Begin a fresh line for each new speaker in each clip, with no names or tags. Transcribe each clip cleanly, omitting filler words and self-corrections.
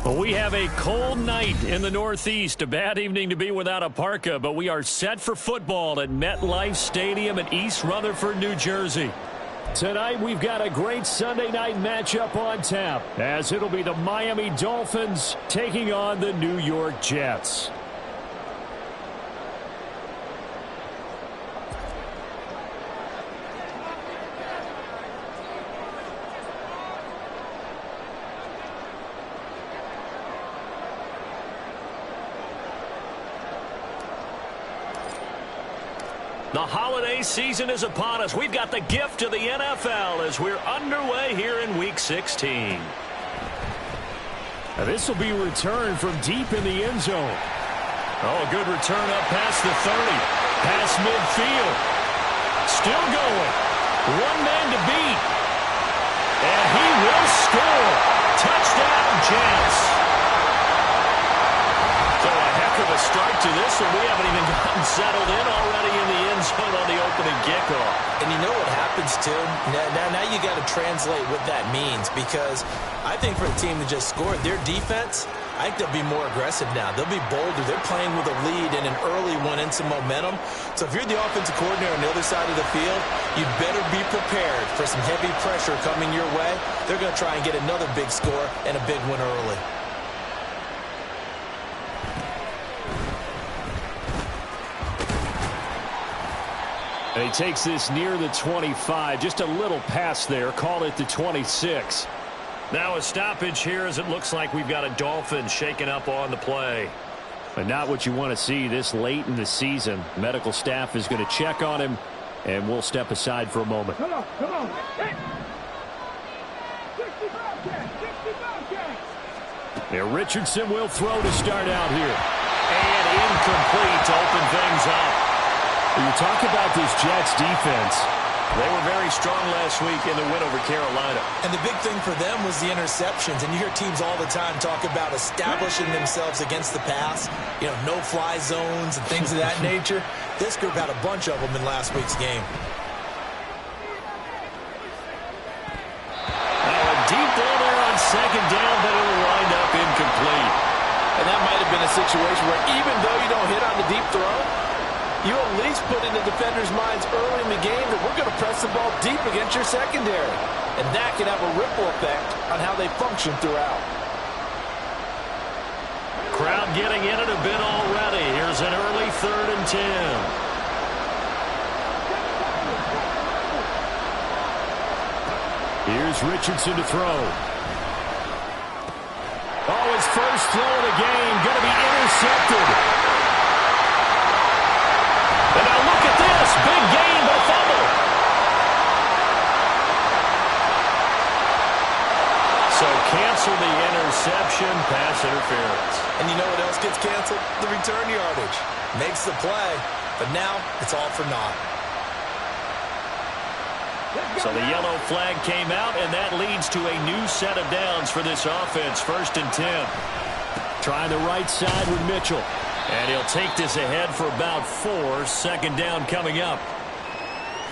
Well, we have a cold night in the Northeast. A bad evening to be without a parka, but we are set for football at MetLife Stadium in East Rutherford, New Jersey. Tonight, we've got a great Sunday night matchup on tap, as it'll be the Miami Dolphins taking on the New York Jets. The holiday season is upon us. We've got the gift of the NFL as we're underway here in Week 16. Now this will be returned from deep in the end zone. Oh, a good return up past the 30. Past midfield. Still going. One man to beat. And he will score. Touchdown, Jets. So a heck of a start to this one. We haven't even gotten settled in already in the end zone on the opening kickoff.
And you know what happens, too? Now you got to translate what that means, because I think for a team that just scored, their defense, I think they'll be more aggressive now. They'll be bolder. They're playing with a lead and an early one and some momentum. So if you're the offensive coordinator on the other side of the field, you better be prepared for some heavy pressure coming your way. They're going to try and get another big score and a big one early.
And he takes this near the 25. Just a little pass there. Call it the 26. Now a stoppage here as it looks like we've got a Dolphin shaking up on the play. But not what you want to see this late in the season. Medical staff is going to check on him, and we'll step aside for a moment.
Come on.
Now Richardson will throw to start out here. And incomplete to open things up. You talk about this Jets defense. They were very strong last week in the win over Carolina.
And the big thing for them was the interceptions. And you hear teams all the time talk about establishing themselves against the pass. You know, no-fly zones and things of that nature. This group had a bunch of them in last week's game.
Now a deep ball there on second down, but it'll wind up incomplete.
And that might have been a situation where even though you don't hit on the deep throw, you at least put in the defenders' minds early in the game that we're going to press the ball deep against your secondary. And that can have a ripple effect on how they function throughout.
Crowd getting in it a bit already. Here's an early 3rd and 10. Here's Richardson to throw. Oh, his first throw of the game going to be intercepted. And now look at this. Big gain, but a fumble. So cancel the interception, pass interference.
And you know what else gets canceled? The return yardage. Makes the play, but now it's all for naught.
So the yellow flag came out, and that leads to a new set of downs for this offense. 1st and 10. Trying the right side with Mitchell. And he'll take this ahead for about 4. 2nd down coming up.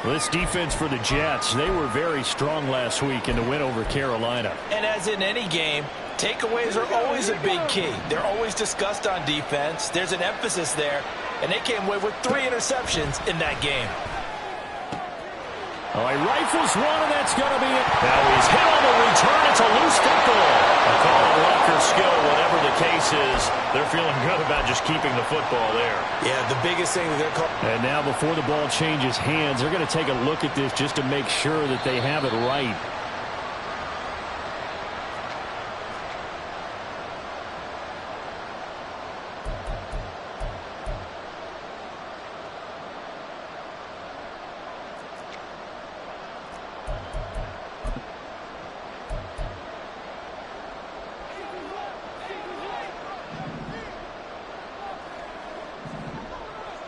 This defense for the Jets, they were very strong last week in the win over Carolina.
And as in any game, takeaways are always a big key. They're always discussed on defense. There's an emphasis there. And they came away with 3 interceptions in that game.
Oh, he rifles one, and that's going to be it. Now he's hit on the return. It's a loose football. A call on luck or skill, whatever the case is. They're feeling good about just keeping the football there.
Yeah, the biggest thing that they're calling.
And now before the ball changes hands, they're going to take a look at this just to make sure that they have it right.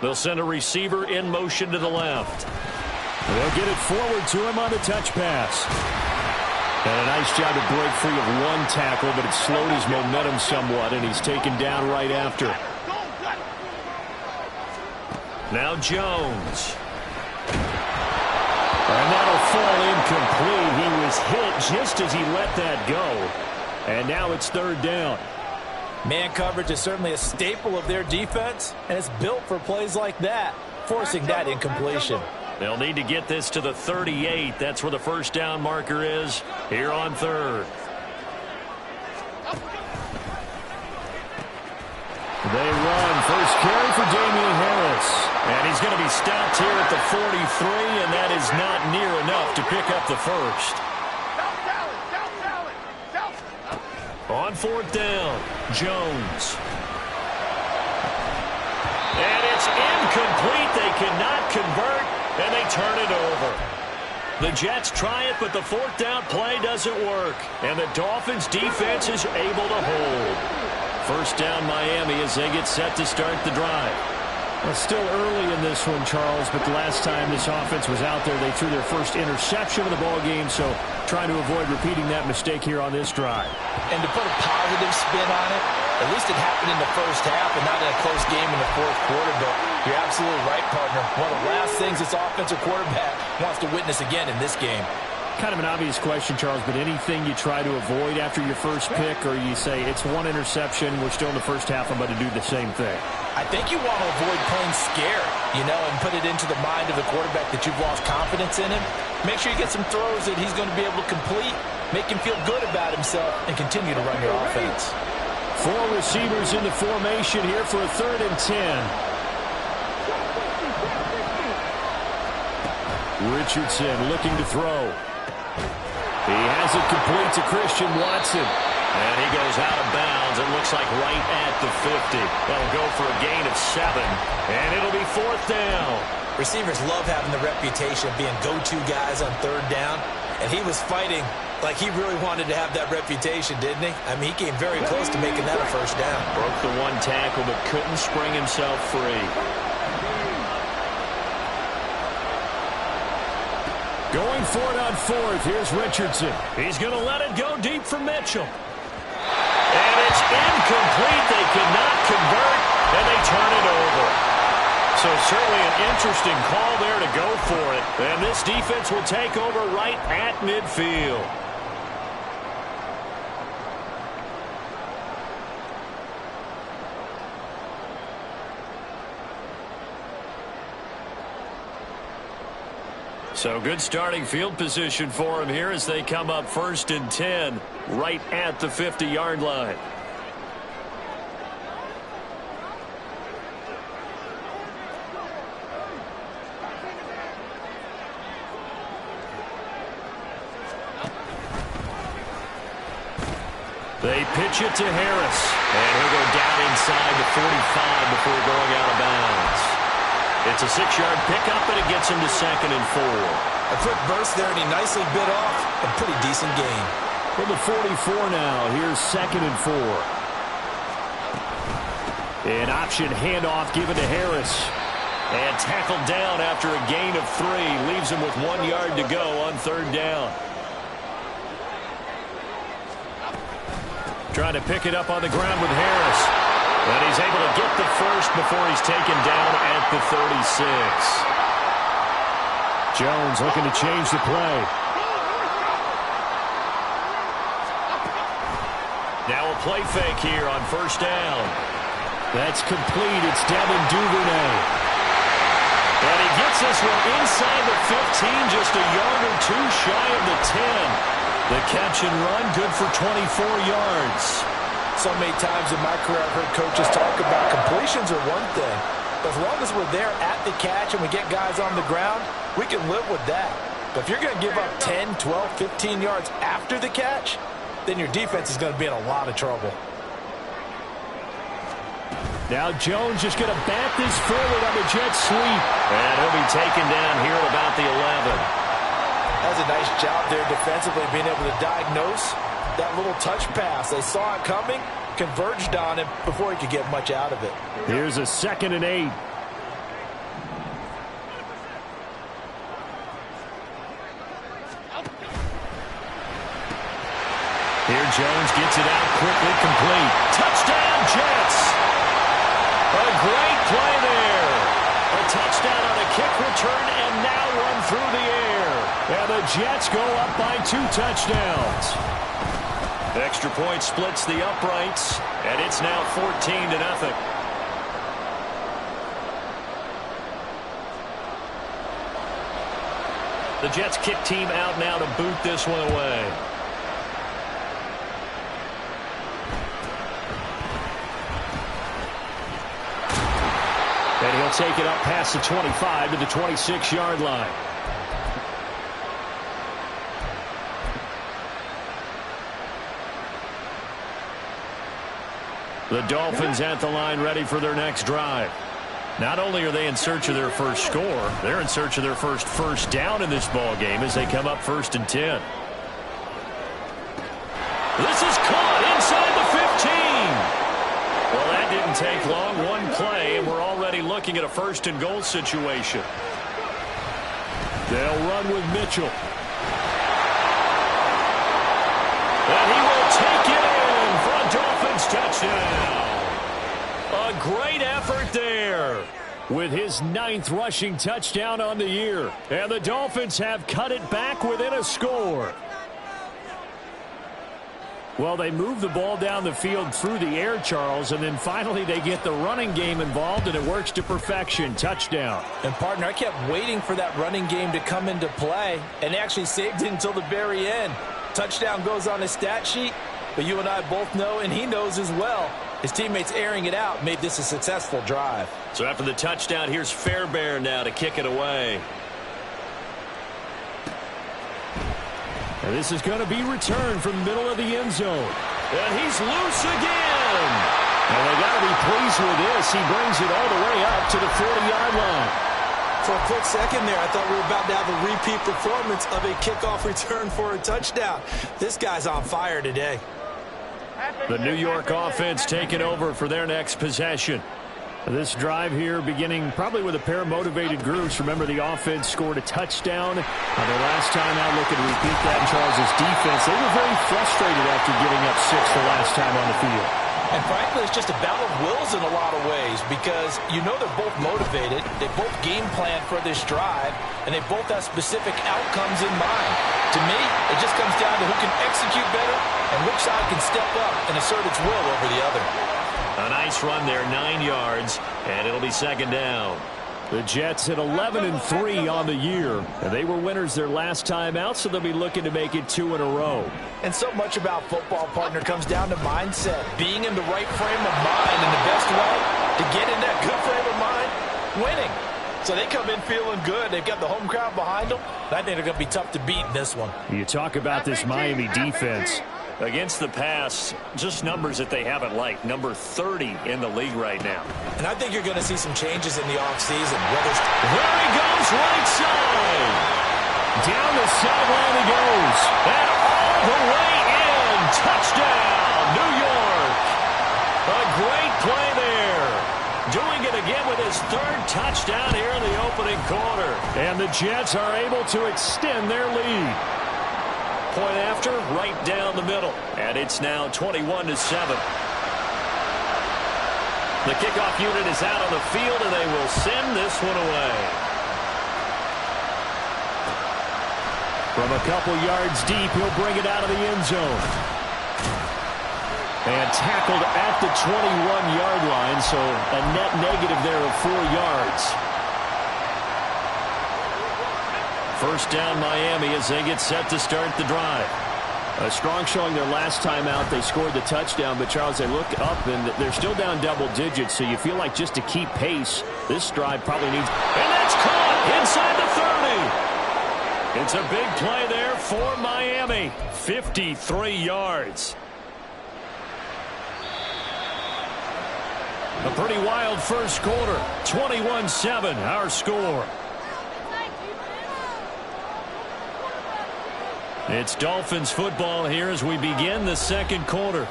They'll send a receiver in motion to the left. They'll get it forward to him on the touch pass. And a nice job to break free of one tackle, but it slowed his momentum somewhat, and he's taken down right after. Now Jones. And that'll fall incomplete. He was hit just as he let that go. And now it's third down.
Man coverage is certainly a staple of their defense, and it's built for plays like that, forcing that incompletion.
They'll need to get this to the 38. That's where the first down marker is here on third. They run. First carry for Damian Harris. And he's going to be stopped here at the 43, and that is not near enough to pick up the first. On fourth down, Jones. And it's incomplete. They cannot convert, and they turn it over. The Jets try it, but the fourth down play doesn't work. And the Dolphins' defense is able to hold. First down, Miami, as they get set to start the drive. It's still early in this one, Charles, but the last time this offense was out there, they threw their first interception of the ball game, so trying to avoid repeating that mistake here on this drive.
And to put a positive spin on it, at least it happened in the first half and not in a close game in the fourth quarter, but you're absolutely right, partner. One of the last things this offensive quarterback wants to witness again in this game.
Kind of an obvious question, Charles, but anything you try to avoid after your first pick, or you say it's one interception, we're still in the first half, I'm about to do the same thing?
I think you want to avoid playing scared, and put it into the mind of the quarterback that you've lost confidence in him. Make sure you get some throws that he's going to be able to complete, make him feel good about himself, and continue to run your offense.
Four receivers in the formation here for a 3rd and 10. Richardson looking to throw. He has it complete to Christian Watson. And he goes out of bounds. It looks like right at the 50. That'll go for a gain of 7. And it'll be 4th down.
Receivers love having the reputation of being go-to guys on 3rd down. And he was fighting like he really wanted to have that reputation, didn't he? I mean, he came very close to making that a first down.
Broke the one tackle, but couldn't spring himself free. Going for it on 4th. Here's Richardson. He's going to let it go deep for Mitchell. And it's incomplete. They cannot convert, and they turn it over. So certainly an interesting call there to go for it. And this defense will take over right at midfield. So good starting field position for him here as they come up 1st and 10 right at the 50-yard line. They pitch it to Harris, and he'll go down inside the 45 before going out of bounds. It's a 6-yard pickup, and it gets him to 2nd and 4.
A quick burst there, and he nicely bit off a pretty decent gain.
From the 44 now, here's 2nd and 4. An option handoff given to Harris. And tackled down after a gain of 3. Leaves him with 1 yard to go on 3rd down. Trying to pick it up on the ground with Harris. And he's able to get the first before he's taken down at the 36. Jones looking to change the play. Now a play fake here on 1st down. That's complete. It's Devin Duvernay. And he gets this one inside the 15, just a yard or 2 shy of the 10. The catch and run, good for 24 yards.
So many times in my career I've heard coaches talk about completions are one thing. But as long as we're there at the catch and we get guys on the ground, we can live with that. But if you're going to give up 10, 12, 15 yards after the catch, then your defense is going to be in a lot of trouble.
Now Jones just going to bat this forward on the jet sweep. And he'll be taken down here at about the 11.
That's a nice job there defensively, being able to diagnose that little touch pass. They saw it coming, converged on him before he could get much out of it.
Here's a 2nd and 8. Here Jones gets it out quickly, complete. Touchdown, Jets! A great play there. A touchdown on a kick return and now run through the air. And the Jets go up by 2 touchdowns. Extra point splits the uprights, and it's now 14-0. The Jets kick team out now to boot this one away. And he'll take it up past the 25 to the 26-yard line. The Dolphins at the line ready for their next drive. Not only are they in search of their first score, they're in search of their first down in this ball game as they come up 1st and 10. This is caught inside the 15. Well, that didn't take long. One play, and we're already looking at a 1st and goal situation. They'll run with Mitchell. And he will take it in for a Dolphins touchdown. A great effort there with his 9th rushing touchdown on the year. And the Dolphins have cut it back within a score. Well, they move the ball down the field through the air, Charles, and then finally they get the running game involved, and it works to perfection. Touchdown.
And, partner, I kept waiting for that running game to come into play, and they actually saved it until the very end. Touchdown goes on his stat sheet, but you and I both know, and he knows as well, his teammates airing it out made this a successful drive.
So after the touchdown, here's Fairbairn now to kick it away. And this is going to be returned from the middle of the end zone. And he's loose again. And they got to be pleased with this. He brings it all the way up to the 40-yard line.
For a quick second there, I thought we were about to have a repeat performance of a kickoff return for a touchdown. This guy's on fire today.
The New York offense taking over for their next possession. This drive here beginning probably with a pair of motivated groups. Remember, the offense scored a touchdown on their last time out. Looking to repeat that in Charles's defense. They were very frustrated after giving up 6 the last time on the field.
And frankly, it's just a battle of wills in a lot of ways because you know they're both motivated. They both game plan for this drive, and they both have specific outcomes in mind. To me, it just comes down to who can execute better and which side can step up and assert its will over the other.
A nice run there, 9 yards, and it'll be 2nd down. The Jets at 11-3 on the year. And they were winners their last time out, so they'll be looking to make it 2 in a row.
And so much about football, partner, comes down to mindset. Being in the right frame of mind, and the best way to get in that good frame of mind, winning. So they come in feeling good. They've got the home crowd behind them. I think they're going to be tough to beat in this one.
You talk about this Miami defense. Against the pass, just numbers that they haven't liked. Number 30 in the league right now.
And I think you're going to see some changes in the offseason.
There he goes, right side. Down the sideline he goes. And all the way in. Touchdown, New York. A great play there. Doing it again with his 3rd touchdown here in the opening quarter. And the Jets are able to extend their lead. Point after, right down the middle. And it's now 21-7. The kickoff unit is out on the field, and they will send this one away. From a couple yards deep, he'll bring it out of the end zone. And tackled at the 21-yard line, so a net negative there of 4 yards. 1st down Miami as they get set to start the drive. A strong showing their last time out. They scored the touchdown, but Charles, they look up and they're still down double digits, so you feel like just to keep pace, this drive probably needs... And that's caught inside the 30. It's a big play there for Miami. 53 yards. A pretty wild first quarter. 21-7, our score. It's Dolphins football here as we begin the 2nd quarter.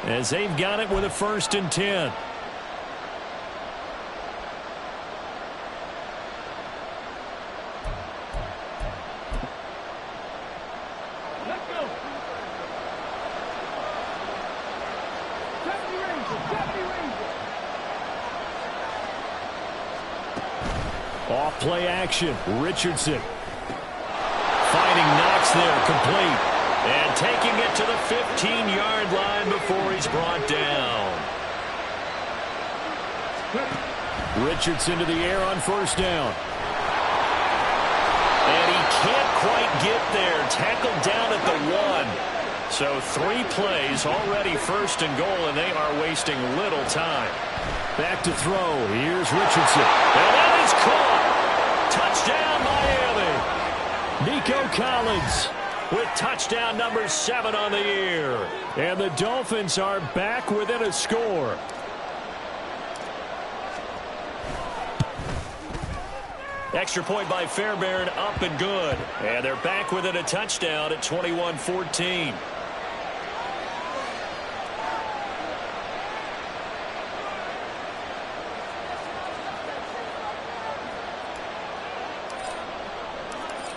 As they've got it with a 1st and 10.
Let's go.
Off play action. Richardson. Fighting Knox there, complete. And taking it to the 15-yard line before he's brought down. Richardson to the air on first down. And he can't quite get there. Tackled down at the 1. So 3 plays, already first and goal, and they are wasting little time. Back to throw. Here's Richardson. And that is caught. Touchdown, Miami. Nico Collins with touchdown number 7 on the year. And the Dolphins are back within a score. Extra point by Fairbairn, up and good. And they're back within a touchdown at 21-14.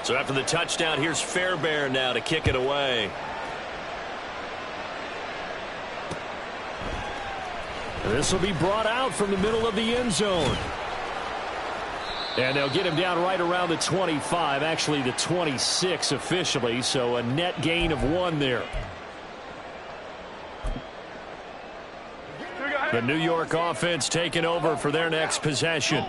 So after the touchdown, here's Fairbairn now to kick it away. This will be brought out from the middle of the end zone. And they'll get him down right around the 25, actually the 26 officially, so a net gain of 1 there. The New York offense taking over for their next possession.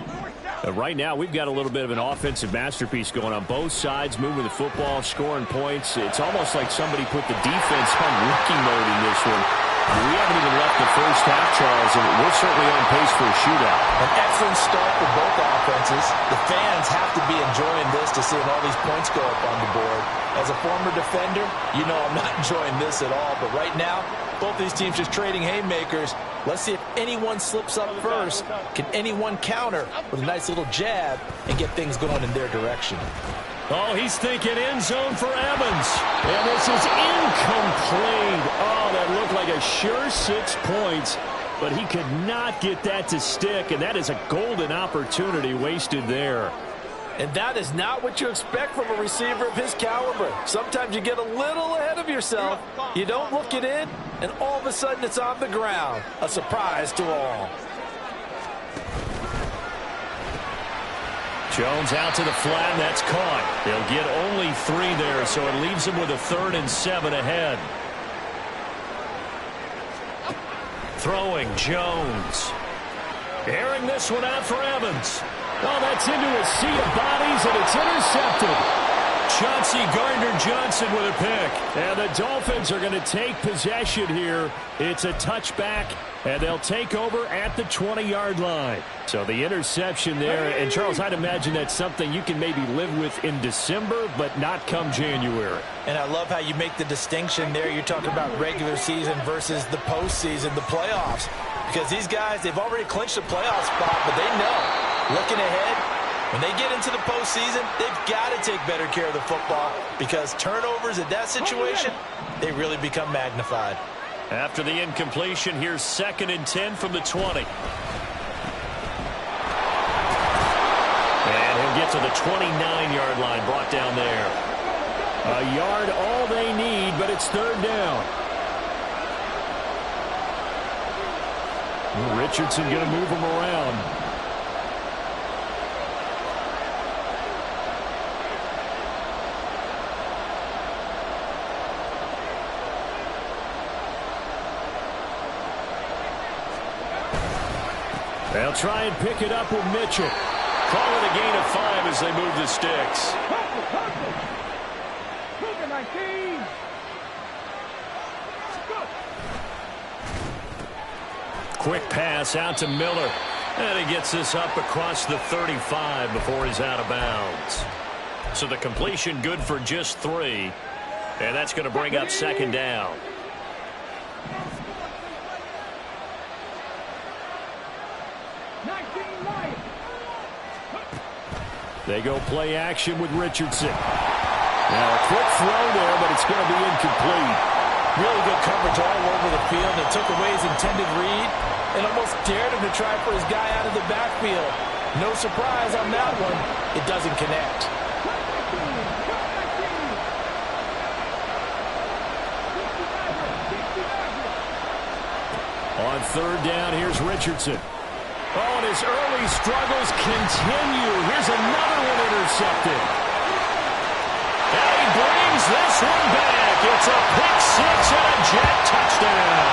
Right now, we've got a little bit of an offensive masterpiece going on both sides, moving the football, scoring points. It's almost like somebody put the defense on rookie mode in this one. We haven't even left the first half, Charles, and we're certainly on pace for a shootout.
An excellent start for both offenses. The fans have to be enjoying this to seeing all these points go up on the board. As a former defender, you know I'm not enjoying this at all. But right now, both these teams just trading haymakers. Let's see if anyone slips up first. Can anyone counter with a nice little jab and get things going in their direction?
Oh, he's thinking end zone for Evans. And this is incomplete. Oh, that looked like a sure 6 points. But he could not get that to stick. And that is a golden opportunity wasted there.
And that is not what you expect from a receiver of his caliber. Sometimes you get a little ahead of yourself. You don't look it in, and all of a sudden it's on the ground. A surprise to all.
Jones out to the flat, that's caught. They'll get only 3 there, so it leaves them with a 3rd and 7 ahead. Throwing, Jones. Airing this one out for Evans. Oh, that's into a sea of bodies, and it's intercepted. Chauncey Gardner-Johnson with a pick. And the Dolphins are going to take possession here. It's a touchback, and they'll take over at the 20-yard line. So the interception there, and Charles, I'd imagine that's something you can maybe live with in December, but not come January.
And I love how you make the distinction there. You're talking about regular season versus the postseason, the playoffs. Because these guys, they've already clinched a playoff spot, but they know, looking ahead, when they get into the postseason, they've got to take better care of the football because turnovers in that situation, they really become magnified.
After the incompletion, here's 2nd and 10 from the 20. And he'll get to the 29-yard line, brought down there. A yard all they need, but it's 3rd down. Richardson going to move him around. They'll try and pick it up with Mitchell. Call it a gain of 5 as they move the sticks. Quick pass out to Miller. And he gets this up across the 35 before he's out of bounds. So the completion good for just 3. And that's going to bring up 2nd down. They go play action with Richardson. Now a quick throw there, but it's going to be incomplete.
Really good coverage all over the field. They took away his intended read and almost dared him to try for his guy out of the backfield. No surprise on that one. It doesn't connect.
On 3rd down, here's Richardson. Oh, and his early struggles continue. Here's another one intercepted. And he brings this one back. It's a pick six and a Jet touchdown.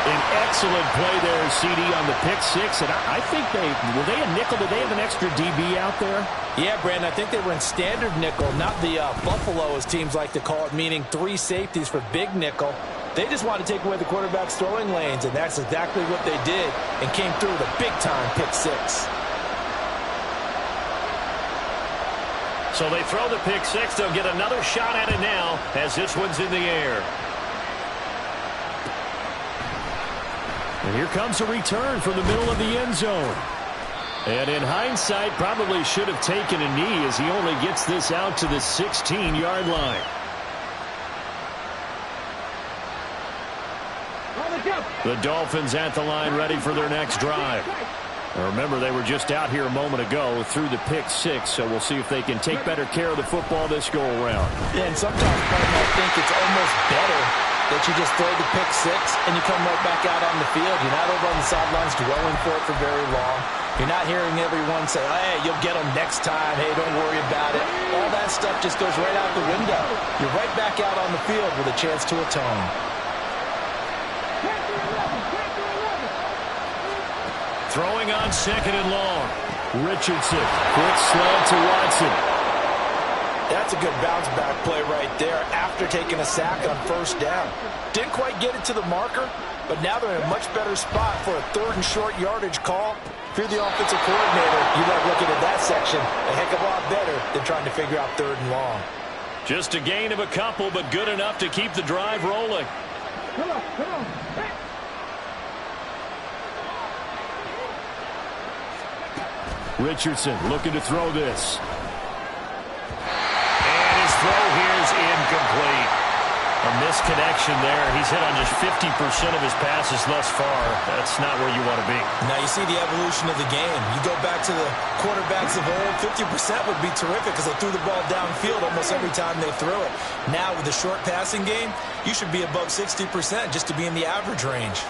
An excellent play there, CD, on the pick six. And I think were they a nickel? Did they have an extra DB out there?
Yeah, Brandon, I think they were in standard nickel, not the Buffalo, as teams like to call it, meaning 3 safeties for big nickel. They just wanted to take away the quarterback's throwing lanes, and that's exactly what they did, and came through with a big-time pick six.
So they throw the pick six. They'll get another shot at it now as this one's in the air. And here comes a return from the middle of the end zone. And in hindsight, probably should have taken a knee as he only gets this out to the 16-yard line. The Dolphins at the line ready for their next drive. Now remember, they were just out here a moment ago through the pick six, so we'll see if they can take better care of the football this go-around.
Yeah, and sometimes I think it's almost better that you just throw the pick six and you come right back out on the field. You're not over on the sidelines dwelling for it for very long. You're not hearing everyone say, hey, you'll get them next time. Hey, don't worry about it. All that stuff just goes right out the window. You're right back out on the field with a chance to atone.
Throwing on second and long. Richardson. Quick slant to Watson.
That's a good bounce-back play right there after taking a sack on first down. Didn't quite get it to the marker, but now they're in a much better spot for a 3rd and short yardage call. If you're the offensive coordinator, you like looking at that section a heck of a lot better than trying to figure out 3rd and long.
Just a gain of a couple, but good enough to keep the drive rolling.
Come on. Hey.
Richardson looking to throw this. And his throw here is incomplete. A misconnection there. He's hit on just 50% of his passes thus far. That's not where you want to be.
Now you see the evolution of the game. You go back to the quarterbacks of old, 50% would be terrific because they threw the ball downfield almost every time they threw it. Now with the short passing game, you should be above 60% just to be in the average range.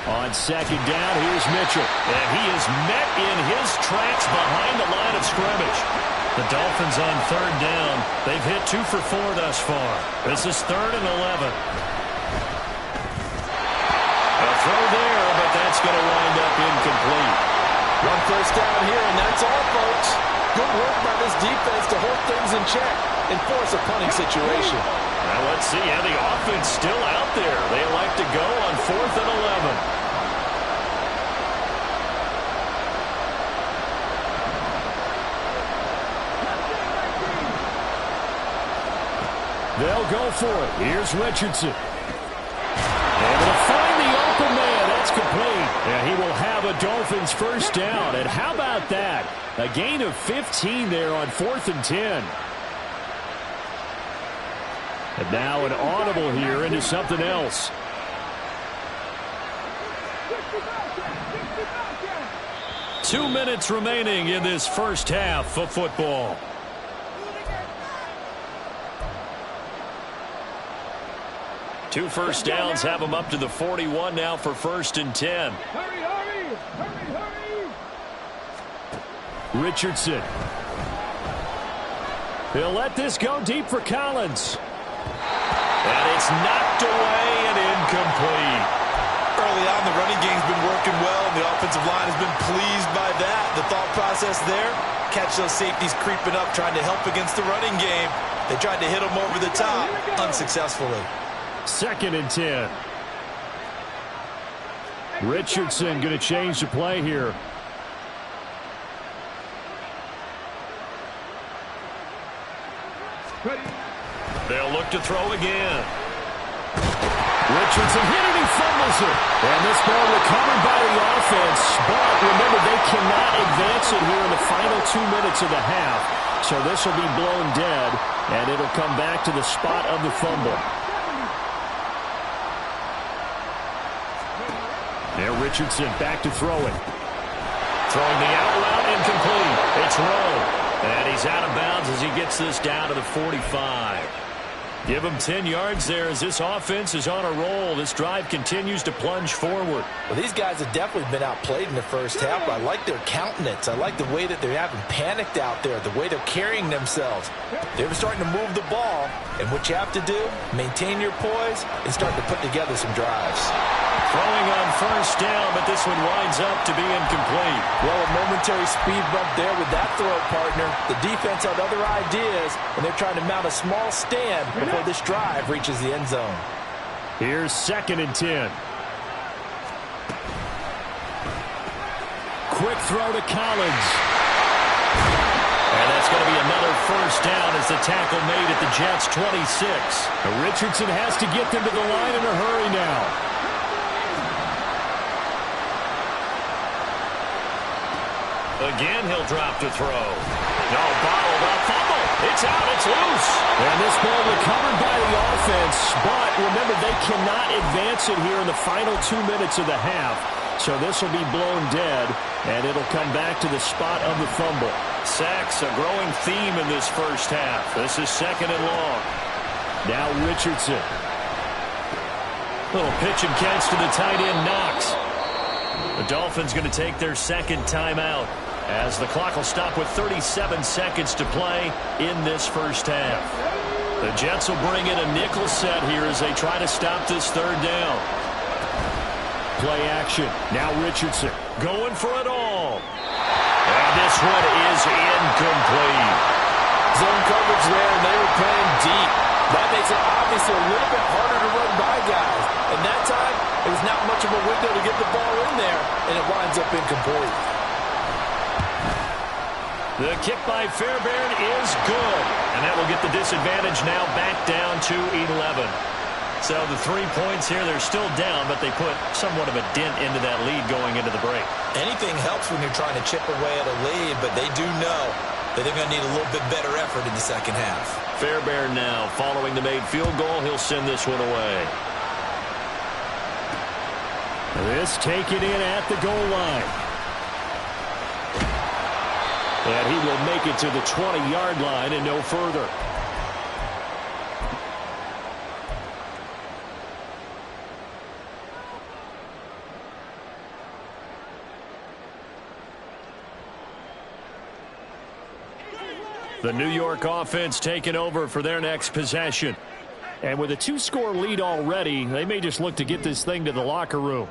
On second down, here's Mitchell. And he is met in his tracks behind the line of scrimmage. The Dolphins on 3rd down. They've hit 2 for 4 thus far. This is 3rd and 11. A throw there, but that's going to wind up incomplete.
1 first down here, and that's all, folks. Good work by this defense to hold things in check and force a punting situation.
Now let's see how the offense still out there. They elect to go on 4th and 11. They'll go for it. Here's Richardson. Able to find the open man. That's complete. And he will have a Dolphins first down. And how about that? A gain of 15 there on 4th and 10. And now an audible here into something else. Two minutes remaining in this first half of football. Two first downs have them up to the 41 now for 1st and 10.
Hurry.
Richardson. He'll let this go deep for Collins. And it's knocked away and incomplete.
Early on, the running game's been working well, and the offensive line has been pleased by that. The thought process there, catch those safeties creeping up, trying to help against the running game. They tried to hit them over the top, unsuccessfully.
2nd and 10. Richardson going to change the play here. They'll look to throw again. Richardson hit it, he fumbles it. And this ball recovered by the offense. But remember, they cannot advance it here in the final 2 minutes of the half. So this will be blown dead, and it'll come back to the spot of the fumble. There, Richardson back to throw it. Throwing the out route, incomplete. It's Rowe. And he's out of bounds as he gets this down to the 45. Give them 10 yards there as this offense is on a roll. This drive continues to plunge forward.
Well, these guys have definitely been outplayed in the first half. I like their countenance. I like the way that they haven't panicked out there, the way they're carrying themselves. They're starting to move the ball, and what you have to do, maintain your poise and start to put together some drives.
Throwing on first down, but this one winds up to be incomplete.
Well, a momentary speed bump there with that throw, partner. The defense had other ideas, and they're trying to mount a small stand before this drive reaches the end zone.
Here's 2nd and 10. Quick throw to Collins. And that's going to be another first down as the tackle made at the Jets' 26. Richardson has to get them to the line in a hurry now. Again, he'll drop to throw. No, bottled up, fumble. It's out, it's loose. And this ball recovered by the offense, but remember, they cannot advance it here in the final 2 minutes of the half. So this will be blown dead, and it'll come back to the spot of the fumble. Sacks, a growing theme in this first half. This is 2nd and long. Now Richardson. Little pitch and catch to the tight end, Knox. The Dolphins going to take their 2nd timeout as the clock will stop with 37 seconds to play in this first half. The Jets will bring in a nickel set here as they try to stop this 3rd down. Play action. Now Richardson going for it all. And this one is incomplete.
Zone coverage there, and they were playing deep. That makes it obviously a little bit harder to run by guys. And that time, it was not much of a window to get the ball in there, and it winds up incomplete.
The kick by Fairbairn is good. And that will get the disadvantage now back down to 11. So the 3 points here, they're still down, but they put somewhat of a dent into that lead going into the break.
Anything helps when you're trying to chip away at a lead, but they do know that they're going to need a little bit better effort in the second half.
Fairbairn now, following the made field goal, he'll send this one away. This taken in at the goal line. And he will make it to the 20-yard line and no further. The New York offense taking over for their next possession. And with a 2-score lead already, they may just look to get this thing to the locker room.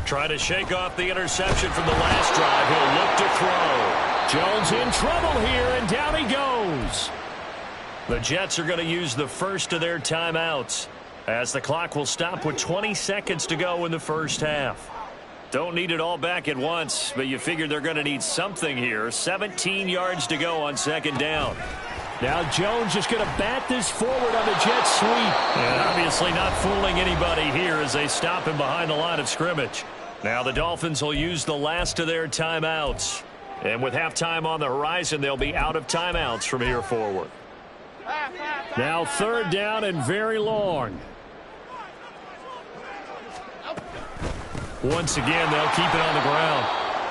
Trying to shake off the interception from the last drive. He'll look to throw. Jones in trouble here, and down he goes. The Jets are going to use the first of their timeouts as the clock will stop with 20 seconds to go in the first half. Don't need it all back at once, but you figure they're going to need something here. 17 yards to go on 2nd down. Now Jones just going to bat this forward on the jet sweep. And obviously not fooling anybody here as they stop him behind the line of scrimmage. Now the Dolphins will use the last of their timeouts. And with halftime on the horizon, they'll be out of timeouts from here forward. Now 3rd down and very long. Once again, they'll keep it on the ground.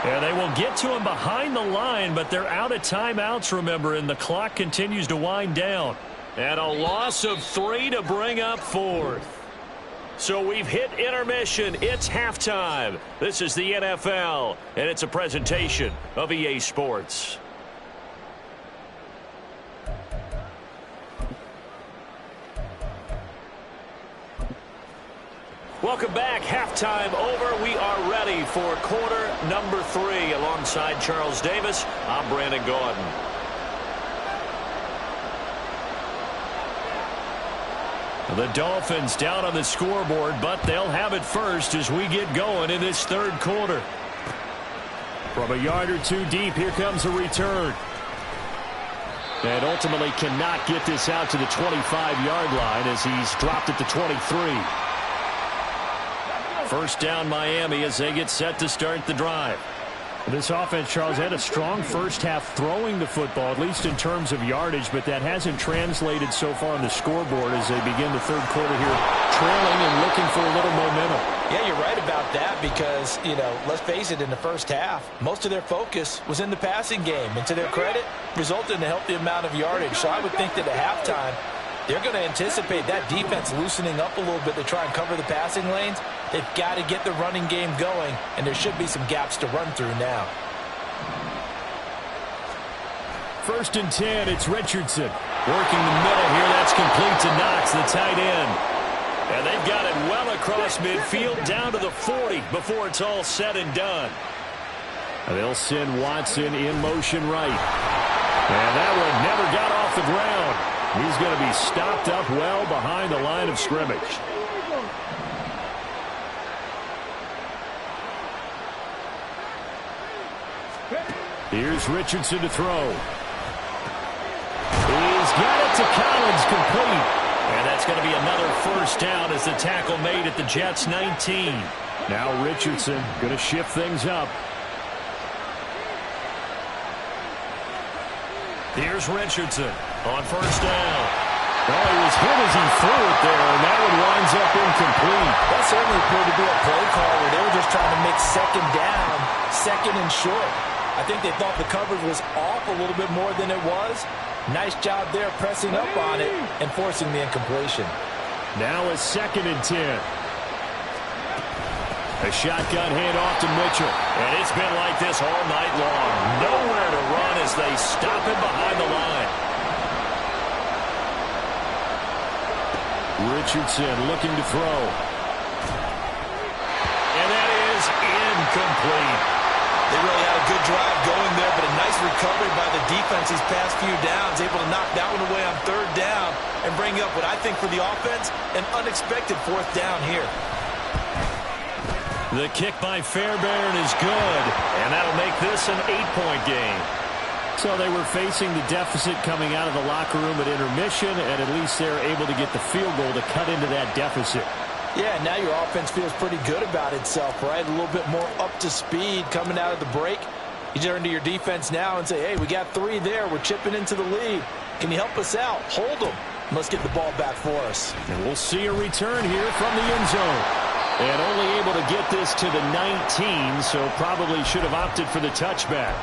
And they will get to him behind the line, but they're out of timeouts, remember, and the clock continues to wind down. And a loss of 3 to bring up 4th. So we've hit intermission. It's halftime. This is the NFL, and it's a presentation of EA Sports. Welcome back. Halftime over. We are ready for quarter number 3. Alongside Charles Davis, I'm Brandon Gaudin. The Dolphins down on the scoreboard, but they'll have it first as we get going in this 3rd quarter. From a yard or 2 deep, here comes a return. And ultimately cannot get this out to the 25-yard line as he's dropped at the 23. First down Miami as they get set to start the drive. This offense, Charles, had a strong first half throwing the football, at least in terms of yardage, but that hasn't translated so far on the scoreboard as they begin the 3rd quarter here, trailing and looking for a little momentum.
Yeah, you're right about that because, let's face it, in the first half, most of their focus was in the passing game. And to their credit, resulted in a healthy amount of yardage. So I would think that at halftime, they're going to anticipate that defense loosening up a little bit to try and cover the passing lanes. They've got to get the running game going, and there should be some gaps to run through now.
1st and 10, it's Richardson. Working the middle here, that's complete to Knox, the tight end. And they've got it well across midfield, down to the 40 before it's all said and done. And they'll send Watson in motion right. And that one never got off the ground. He's going to be stopped up well behind the line of scrimmage. Here's Richardson to throw. He's got it to Collins, complete. And that's going to be another 1st down as the tackle made at the Jets' 19. Now Richardson going to shift things up. Here's Richardson on 1st down. Well, he was hit as he threw it there, and that one winds up incomplete.
That certainly appeared to be a play call where they were just trying to make 2nd down, 2nd and short. I think they thought the coverage was off a little bit more than it was. Nice job there pressing up on it and forcing the incompletion.
Now a 2nd and 10. A shotgun handoff to Mitchell. And it's been like this all night long. Nowhere to run as they stop him behind the line. Richardson looking to throw. And that is incomplete.
They really had a good drive going there, but a nice recovery by the defense these past few downs, able to knock that one away on 3rd down and bring up what I think for the offense, an unexpected 4th down here.
The kick by Fairbairn is good, and that'll make this an 8-point game. So they were facing the deficit coming out of the locker room at intermission, and at least they're able to get the field goal to cut into that deficit.
Yeah, now your offense feels pretty good about itself, right? A little bit more up to speed coming out of the break. You turn to your defense now and say, hey, we got 3 there. We're chipping into the lead. Can you help us out? Hold them. Let's get the ball back for us.
And we'll see a return here from the end zone. And only able to get this to the 19, so probably should have opted for the touchback.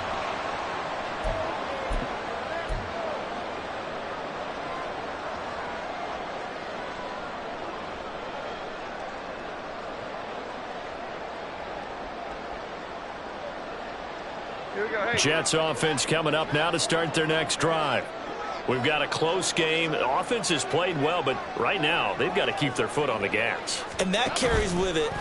Jets offense coming up now to start their next drive. We've got a close game. The offense has played well, but right now they've got to keep their foot on the gas.
And that carries with it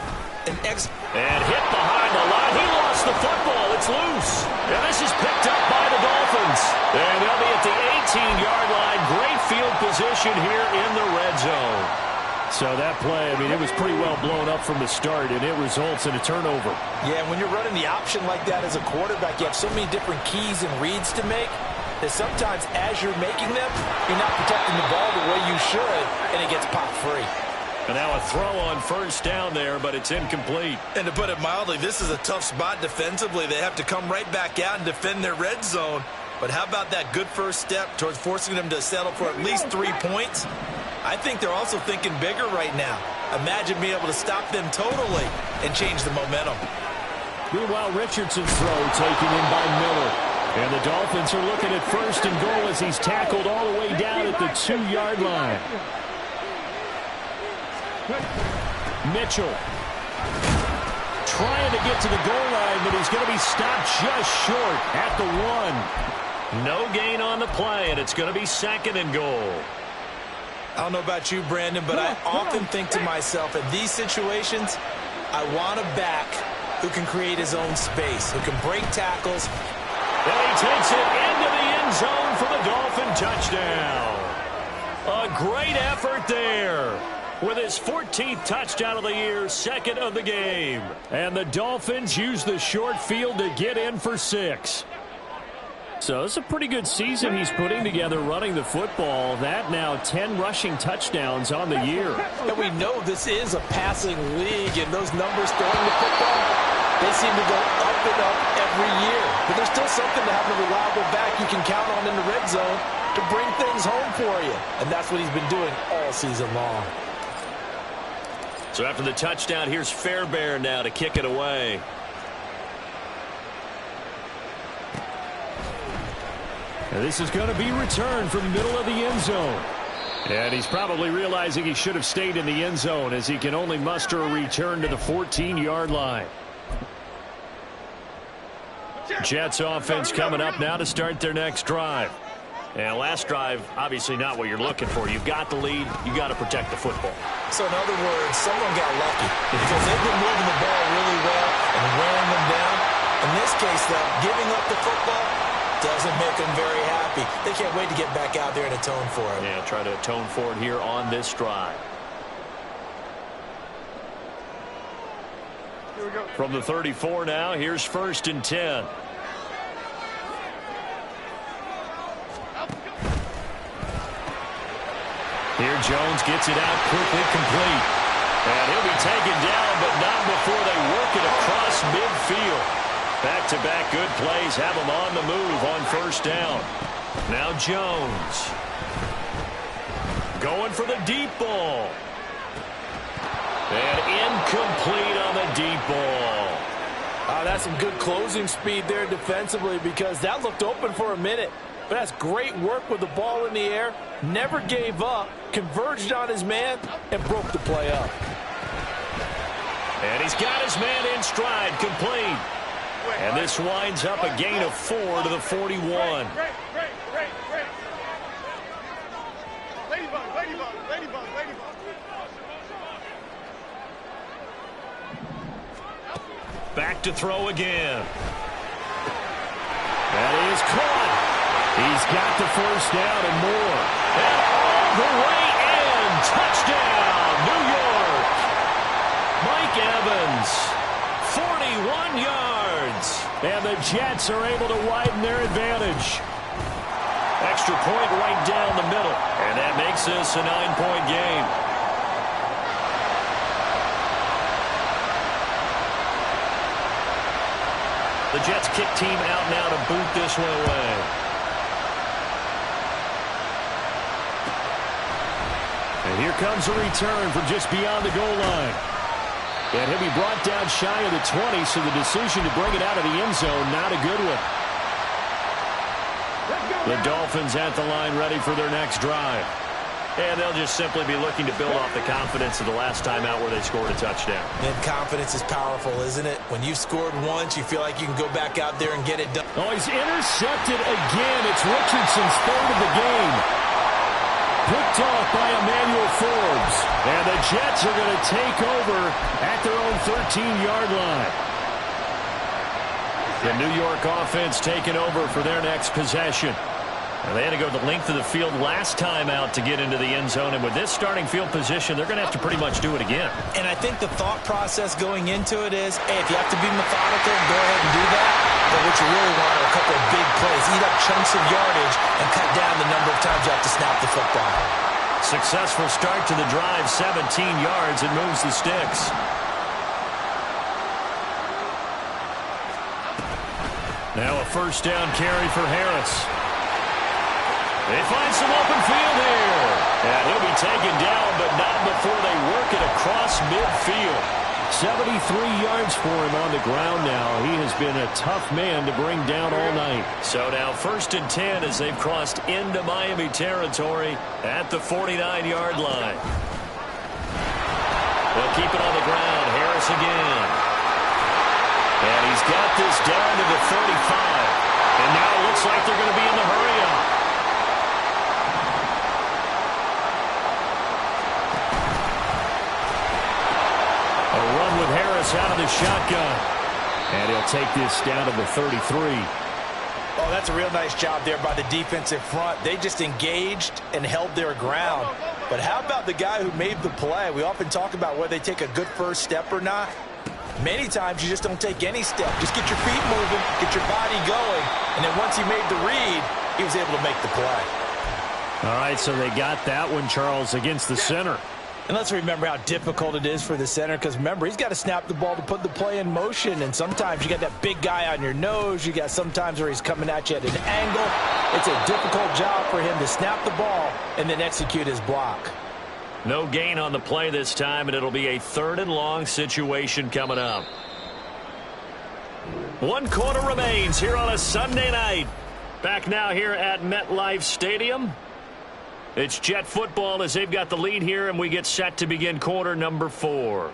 and hit behind the line. He lost the football. It's loose. And this is picked up by the Dolphins. And they'll be at the 18-yard line. Great field position here in the red zone. So that play, I mean, it was pretty well blown up from the start, and it results in a turnover.
Yeah, when you're running the option like that as a quarterback, you have so many different keys and reads to make that sometimes as you're making them, you're not protecting the ball the way you should, and it gets popped free.
And now a throw on 1st down there, but it's incomplete.
And to put it mildly, this is a tough spot defensively. They have to come right back out and defend their red zone. But how about that good first step towards forcing them to settle for at least 3 points? I think they're also thinking bigger right now. Imagine being able to stop them totally and change the momentum.
Meanwhile, Richardson's throw taken in by Miller. And the Dolphins are looking at 1st and goal as he's tackled all the way down at the 2-yard line. Mitchell trying to get to the goal line, but he's going to be stopped just short at the 1. No gain on the play, and it's going to be 2nd and goal.
I don't know about you, Brandon, but I often think to myself, in these situations, I want a back who can create his own space, who can break tackles.
And he takes it into the end zone for the Dolphin touchdown. A great effort there. With his 14th touchdown of the year, 2nd of the game. And the Dolphins use the short field to get in for 6. So it's a pretty good season he's putting together running the football. That now 10 rushing touchdowns on the year.
And we know this is a passing league, and those numbers throwing the football, they seem to go up and up every year. But there's still something to having a reliable back you can count on in the red zone to bring things home for you. And that's what he's been doing all season long.
So after the touchdown, here's Fairbairn now to kick it away. And this is going to be returned from the middle of the end zone. And he's probably realizing he should have stayed in the end zone as he can only muster a return to the 14-yard line. Jets offense coming up now to start their next drive. And last drive, obviously not what you're looking for. You've got the lead. You got to protect the football.
So in other words, someone got lucky because they've been moving the ball really well and wearing them down. In this case, though, giving up the football doesn't make them very happy. They can't wait to get back out there and atone for it.
Yeah, try to atone for it here on this drive.
Here we go.
From the 34 now, here's 1st and 10. Here Jones gets it out quickly, complete. And he'll be taken down, but not before they work it across midfield. Back-to-back good plays have him on the move on 1st down. Now Jones. Going for the deep ball. And incomplete on the deep ball.
That's some good closing speed there defensively because that looked open for a minute. But that's great work with the ball in the air. Never gave up, converged on his man, and broke the play up.
And he's got his man in stride, complete. And this winds up a gain of 4 to the 41. Back to throw again. That is caught. He's got the 1st down and more. And all the way in. Touchdown, New York. Mike Evans, 41 yards. And the Jets are able to widen their advantage. Extra point right down the middle. And that makes this a 9-point game. The Jets kick team out now to boot this one away. And here comes a return from just beyond the goal line. And he'll be brought down shy of the 20, so the decision to bring it out of the end zone, not a good one. The Dolphins at the line ready for their next drive. And they'll just simply be looking to build off the confidence of the last time out where they scored a touchdown.
And confidence is powerful, isn't it? When you've scored once, you feel like you can go back out there and get it done.
Oh, he's intercepted again. It's Richardson's 3rd of the game. Picked off by Emmanuel Forbes. And the Jets are going to take over at their own 13-yard line. The New York offense taking over for their next possession. And they had to go the length of the field last time out to get into the end zone. And with this starting field position, they're going to have to pretty much do it again.
And I think the thought process going into it is, hey, if you have to be methodical, go ahead and do that. But what you really want are a couple of big plays. Eat up chunks of yardage and cut down the number of times you have to snap the football.
Successful start to the drive, 17 yards, and moves the sticks. Now a 1st down carry for Harris. They find some open field here. And he'll be taken down, but not before they work it across midfield. 73 yards for him on the ground now. He has been a tough man to bring down all night. So now 1st and 10 as they've crossed into Miami territory at the 49-yard line. They'll keep it on the ground. Harris again. And he's got this down to the 35. And now it looks like they're going to be in the hurry-up. Harris out of the shotgun. And he'll take this down to the 33.
Oh, that's a real nice job there by the defensive front. They just engaged and held their ground. But how about the guy who made the play? We often talk about whether they take a good first step or not. Many times you just don't take any step. Just get your feet moving, get your body going. And then once he made the read, he was able to make the play.
All right, so they got that one, Charles, against the center.
And let's remember how difficult it is for the center, because remember, he's got to snap the ball to put the play in motion, and sometimes you got that big guy on your nose. You got sometimes where he's coming at you at an angle. It's a difficult job for him to snap the ball and then execute his block.
No gain on the play this time, and it'll be a 3rd and long situation coming up. 1 quarter remains here on a Sunday night. Back now here at MetLife Stadium. It's Jet football as they've got the lead here, and we get set to begin quarter number 4.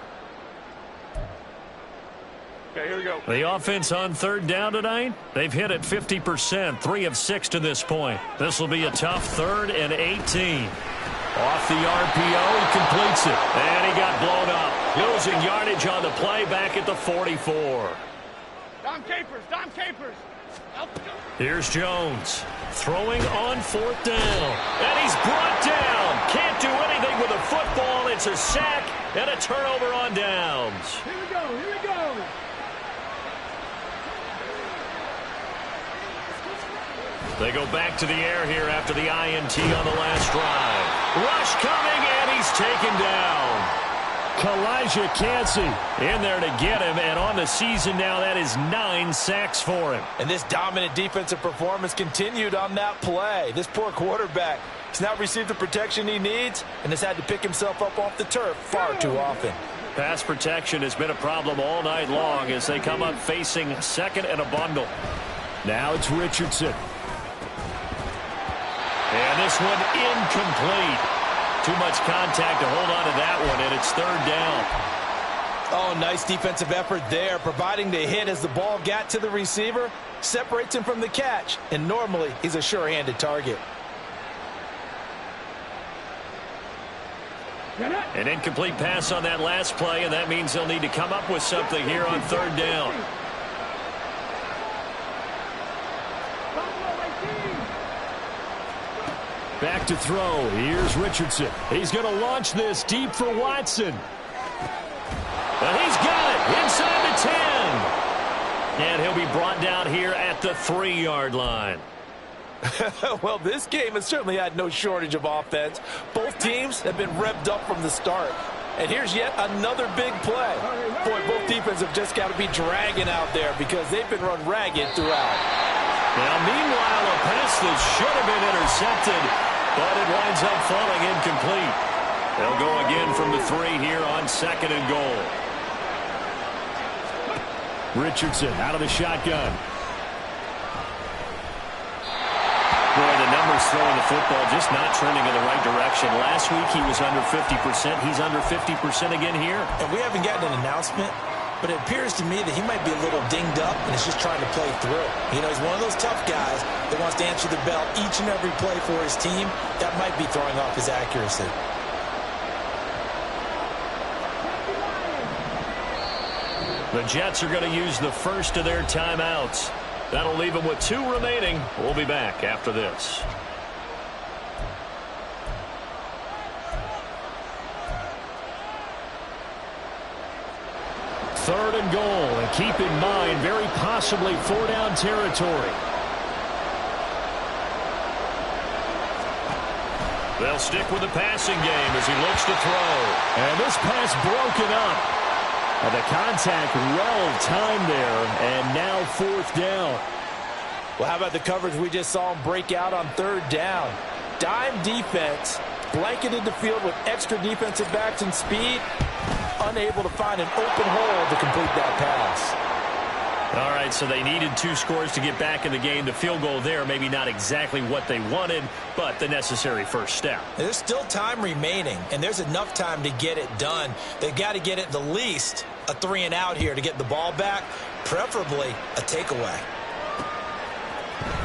Okay, here we go.
The offense on third down tonight, they've hit it 50%, 3 of 6 to this point. This will be a tough 3rd and 18. Off the RPO, he completes it, and he got blown up. Losing yardage on the play back at the 44.
Dom Capers, Dom Capers.
Here's Jones, throwing on 4th down, and he's brought down. Can't do anything with the football. It's a sack and a turnover on downs.
Here we go, here we go.
They go back to the air here after the INT on the last drive. Rush coming, and he's taken down. Kalijah Kancey in there to get him, and on the season now, that is 9 sacks for him.
And this dominant defensive performance continued on that play. This poor quarterback has not received the protection he needs and has had to pick himself up off the turf far too often.
Pass protection has been a problem all night long as they come up facing 2nd and a bundle. Now it's Richardson. And this one incomplete. Too much contact to hold on to that one, and it's 3rd down.
Oh, nice defensive effort there, providing the hit as the ball got to the receiver, separates him from the catch, and normally he's a sure-handed target.
An incomplete pass on that last play, and that means they'll need to come up with something here on 3rd down. Back to throw. Here's Richardson. He's going to launch this deep for Watson. And he's got it inside the 10. And he'll be brought down here at the 3-yard line.
Well, this game has certainly had no shortage of offense. Both teams have been revved up from the start. And here's yet another big play. Boy, both defenses have just got to be dragging out there because they've been run ragged throughout.
Now, meanwhile, a pass that should have been intercepted, but it winds up falling incomplete. They'll go again from the 3 here on 2nd and goal. Richardson out of the shotgun. Boy, the numbers throwing the football just not trending in the right direction. Last week he was under 50%. He's under 50% again here.
And we haven't gotten an announcement, but it appears to me that he might be a little dinged up and is just trying to play through. You know, he's one of those tough guys that wants to answer the bell each and every play for his team. That might be throwing off his accuracy.
The Jets are going to use the first of their timeouts. That'll leave them with 2 remaining. We'll be back after this. Third and goal, and keep in mind, very possibly 4-down territory. They'll stick with the passing game as he looks to throw. And this pass broken up. And the contact well timed there, and now 4th down.
Well, how about the coverage we just saw him break out on 3rd down? Dime defense, blanketed the field with extra defensive backs and speed, unable to find an open hole to complete that pass.
All right, so they needed 2 scores to get back in the game. The field goal there, maybe not exactly what they wanted, but the necessary first step.
There's still time remaining, and there's enough time to get it done. They've got to get at the least a 3-and-out here to get the ball back, preferably a takeaway.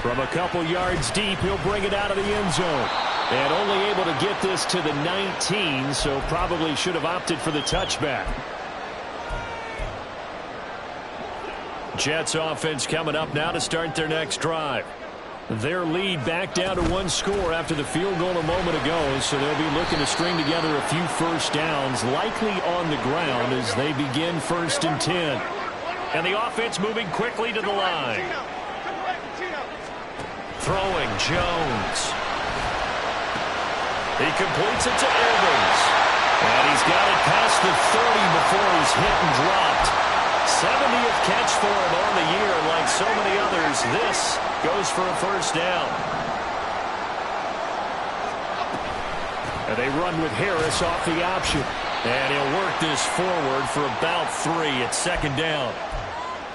From a couple yards deep, he'll bring it out of the end zone. And only able to get this to the 19, so probably should have opted for the touchback. Jets offense coming up now to start their next drive. Their lead back down to 1 score after the field goal a moment ago, so they'll be looking to string together a few first downs, likely on the ground as they begin 1st and 10. And the offense moving quickly to the line. Throwing Jones. He completes it to Evans. And he's got it past the 30 before he's hit and dropped. 70th catch for him on the year, and like so many others, this goes for a first down. And they run with Harris off the option. And he'll work this forward for about 3 at 2nd down.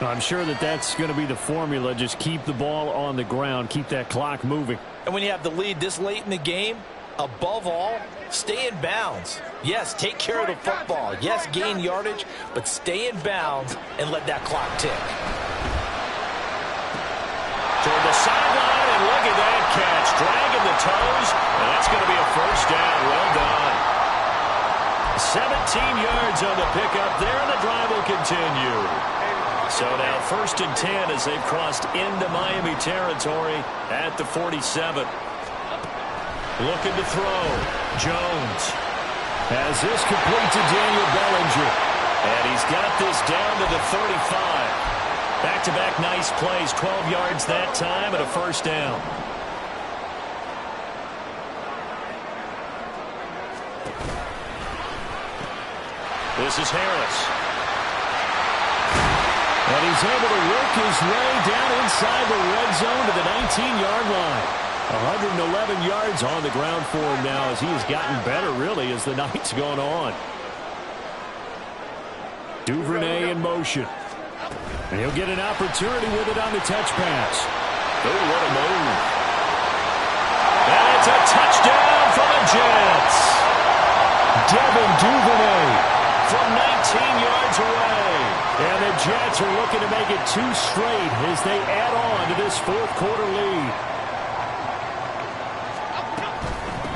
I'm sure that that's going to be the formula. Just keep the ball on the ground. Keep that clock moving.
And when you have the lead this late in the game, above all, stay in bounds. Yes, take care of the football. Yes, gain yardage, but stay in bounds and let that clock tick.
Toward the sideline, and look at that catch. Dragging the toes, and that's going to be a first down. Well done. 17 yards on the pickup there, and the drive will continue. So now 1st and 10 as they've crossed into Miami territory at the 47. Looking to throw. Jones has this complete to Daniel Bellinger. And he's got this down to the 35. Back-to-back nice plays. 12 yards that time and a first down. This is Harris. And he's able to work his way down inside the red zone to the 19-yard line. 111 yards on the ground for him now as he has gotten better, really, as the night's gone on. Duvernay in motion. And he'll get an opportunity with it on the touch pass. Oh, what a move. And it's a touchdown for the Jets. Devin Duvernay from 19 yards away. And the Jets are looking to make it 2 straight as they add on to this 4th quarter lead.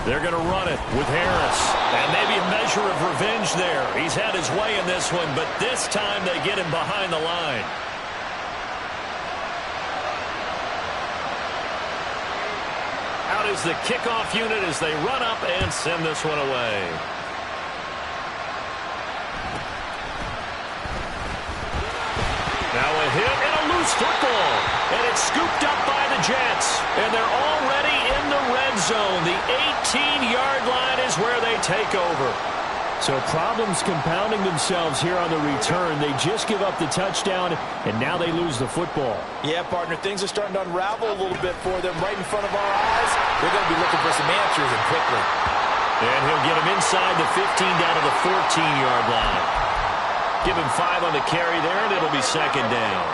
They're going to run it with Harris. And maybe a measure of revenge there. He's had his way in this one, but this time they get him behind the line. Out is the kickoff unit as they run up and send this one away. Now a hit and a loose football. And it's scooped up by the Jets. And they're already in the red zone. The 18-yard line is where they take over. So problems compounding themselves here on the return. They just give up the touchdown, and now they lose the football.
Yeah, partner, things are starting to unravel a little bit for them right in front of our eyes. They're going to be looking for some answers and quickly.
And he'll get him inside the 15 down to the 14-yard line. Give him 5 on the carry there, and it'll be 2nd down.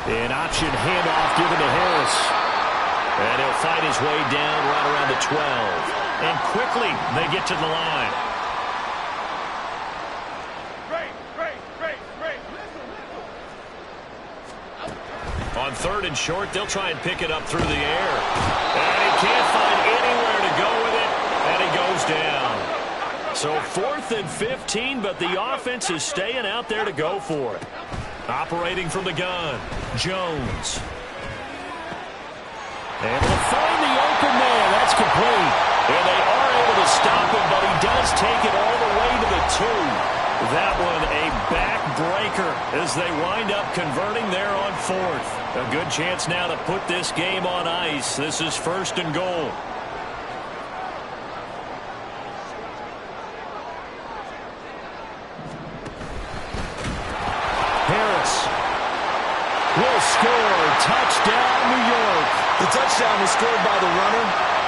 An option handoff given to Harris. And he'll fight his way down right around the 12. And quickly, they get to the line. On 3rd and short, they'll try and pick it up through the air. And he can't find anywhere to go with it. And he goes down. So 4th and 15, but the offense is staying out there to go for it. Operating from the gun, Jones. Able to find the open man. That's complete. And they are able to stop him, but he does take it all the way to the 2. That one a backbreaker as they wind up converting there on 4th. A good chance now to put this game on ice. This is 1st and goal. Harris will score. Touchdown, New York.
The touchdown was scored by the runner.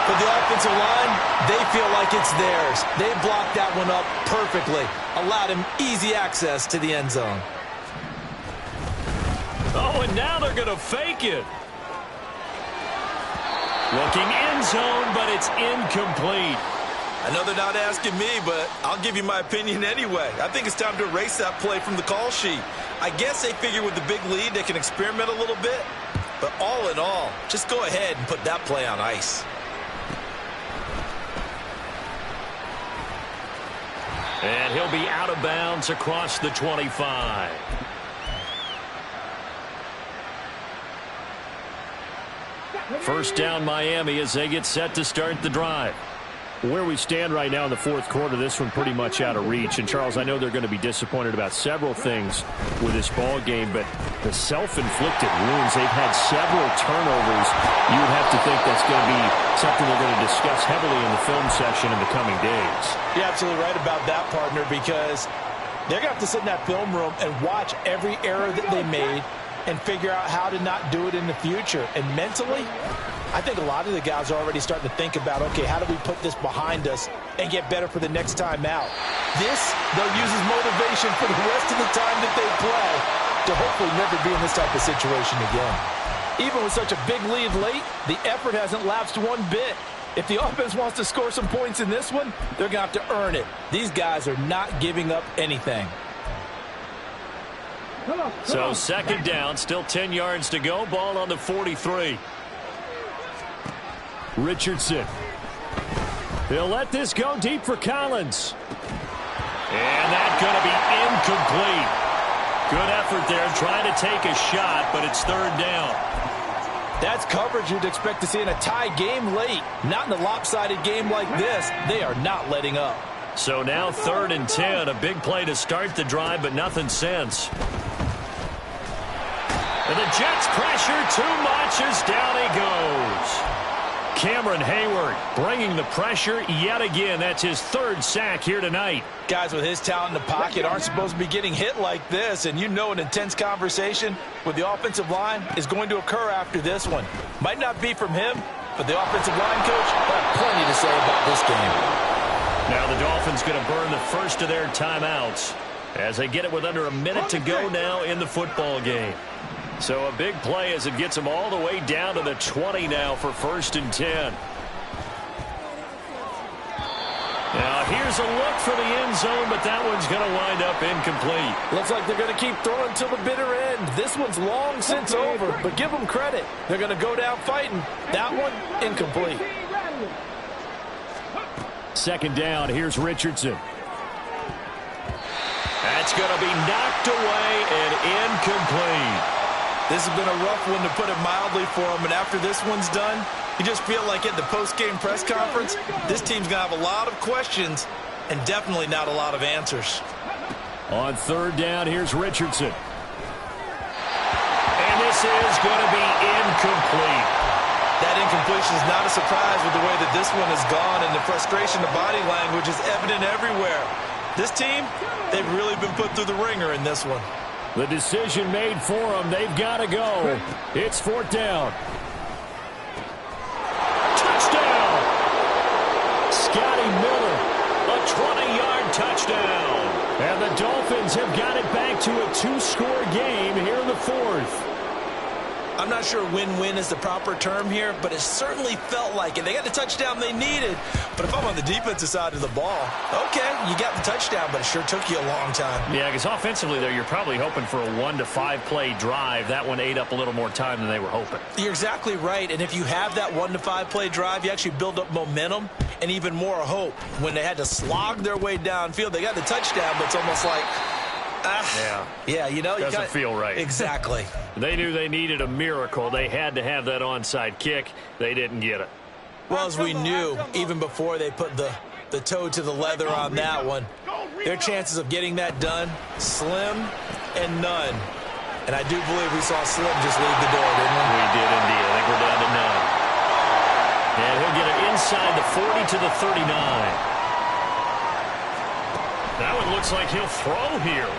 For the offensive line, they feel like it's theirs. They blocked that one up perfectly. Allowed him easy access to the end zone.
Oh, and now they're going to fake it. Looking end zone, but it's incomplete.
I know they're not asking me, but I'll give you my opinion anyway. I think it's time to erase that play from the call sheet. I guess they figure with the big lead they can experiment a little bit. But all in all, just go ahead and put that play on ice.
And he'll be out of bounds across the 25. First down, Miami, as they get set to start the drive. Where we stand right now in the 4th quarter, this one pretty much out of reach. And, Charles, I know they're going to be disappointed about several things with this ball game, but the self-inflicted wounds, they've had several turnovers. You would have to think that's going to be something they're going to discuss heavily in the film session in the coming days.
You're absolutely right about that, partner, because they're going to have to sit in that film room and watch every error that they made and figure out how to not do it in the future. And mentally, I think a lot of the guys are already starting to think about, okay, how do we put this behind us and get better for the next time out? This, they'll use as motivation for the rest of the time that they play to hopefully never be in this type of situation again.
Even with such a big lead late, the effort hasn't lapsed one bit. If the offense wants to score some points in this one, they're going to have to earn it. These guys are not giving up anything.
So second down, still 10 yards to go. Ball on the 43. Richardson. He'll let this go deep for Collins. And that's going to be incomplete. Good effort there trying to take a shot, but it's third down.
That's coverage you'd expect to see in a tie game late. Not in a lopsided game like this. They are not letting up.
So now 3rd and 10. A big play to start the drive, but nothing since. And the Jets pressure too much as down he goes. Cameron Hayward bringing the pressure yet again. That's his 3rd sack here tonight.
Guys with his talent in the pocket aren't supposed to be getting hit like this, and you know an intense conversation with the offensive line is going to occur after this one. Might not be from him, but the offensive line coach will have plenty to say about this game.
Now the Dolphins going to burn the first of their timeouts as they get it with under a minute to go now in the football game. So a big play as it gets them all the way down to the 20 now for 1st and 10. Now here's a look for the end zone, but that one's going to wind up incomplete.
Looks like they're going to keep throwing till the bitter end. This one's long since over, but give them credit. They're going to go down fighting. That one, incomplete.
2nd down, here's Richardson. That's going to be knocked away and incomplete.
This has been a rough one, to put it mildly, for him. And after this one's done, you just feel like at the post-game press conference, this team's going to have a lot of questions and definitely not a lot of answers.
On 3rd down, here's Richardson. And this is going to be incomplete.
That incompletion is not a surprise with the way that this one has gone, and the frustration, the body language is evident everywhere. This team, they've really been put through the ringer in this one.
The decision made for them. They've got to go. It's 4th down. Touchdown! Scotty Miller, a 20-yard touchdown. And the Dolphins have got it back to a 2-score game here in the 4th.
I'm not sure win-win is the proper term here, but it certainly felt like it. They got the touchdown they needed, but if I'm on the defensive side of the ball, okay, you got the touchdown, but it sure took you a long time.
Yeah, because offensively there, you're probably hoping for a 1 to 5 play drive. That one ate up a little more time than they were hoping.
You're exactly right, and if you have that 1 to 5 play drive, you actually build up momentum and even more hope. When they had to slog their way downfield, they got the touchdown, but it's almost like, yeah, you know,
doesn't feel right.
Exactly.
They knew they needed a miracle. They had to have that onside kick. They didn't get it.
Well, as we knew, even before they put the toe to the leather on that one, their chances of getting that done, slim and none. And I do believe we saw Slim just leave the door, didn't we?
We did indeed. I think we're down to none. And he'll get it inside the 40 to the 39. That one looks like he'll throw here.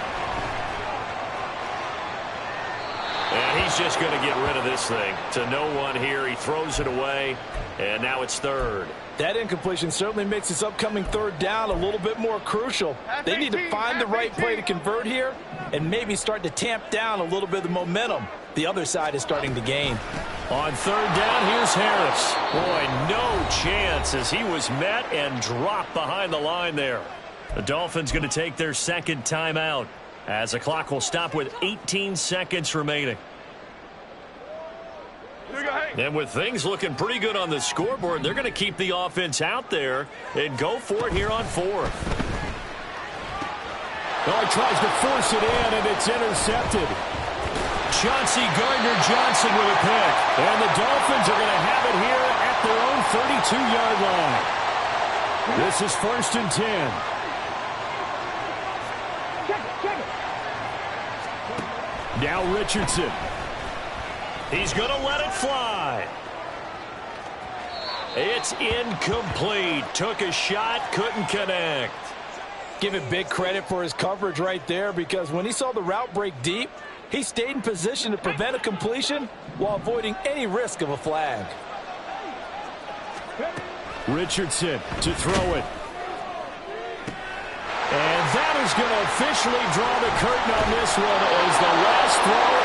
And he's just going to get rid of this thing. To no one here. He throws it away. And now it's 3rd.
That incompletion certainly makes this upcoming 3rd down a little bit more crucial. They need to find the right play to convert here and maybe start to tamp down a little bit of the momentum. The other side is starting to gain.
On 3rd down, here's Harris. Boy, no chance as he was met and dropped behind the line there. The Dolphins going to take their 2nd timeout as the clock will stop with 18 seconds remaining. And with things looking pretty good on the scoreboard, they're going to keep the offense out there and go for it here on 4th. Oh, he tries to force it in, and it's intercepted. Chauncey Gardner-Johnson with a pick. And the Dolphins are going to have it here at their own 32-yard line. This is 1st and 10. Now Richardson. He's going to let it fly. It's incomplete. Took a shot, couldn't connect.
Give it big credit for his coverage right there, because when he saw the route break deep, he stayed in position to prevent a completion while avoiding any risk of a flag.
Richardson to throw it. And that is going to officially draw the curtain on this one as the last throw